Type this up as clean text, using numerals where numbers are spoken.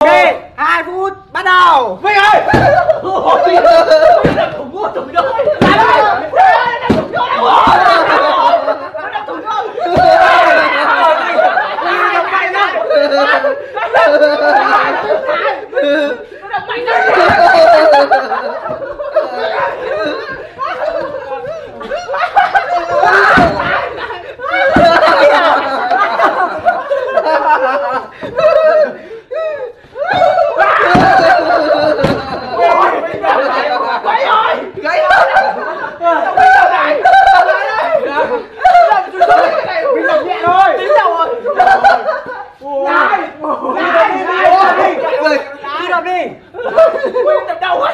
Ok, 2 phút bắt đầu. Vinh ơi! Vinh làm thủ mua thủ đôi. Đi đập đi. Đập đầu quá.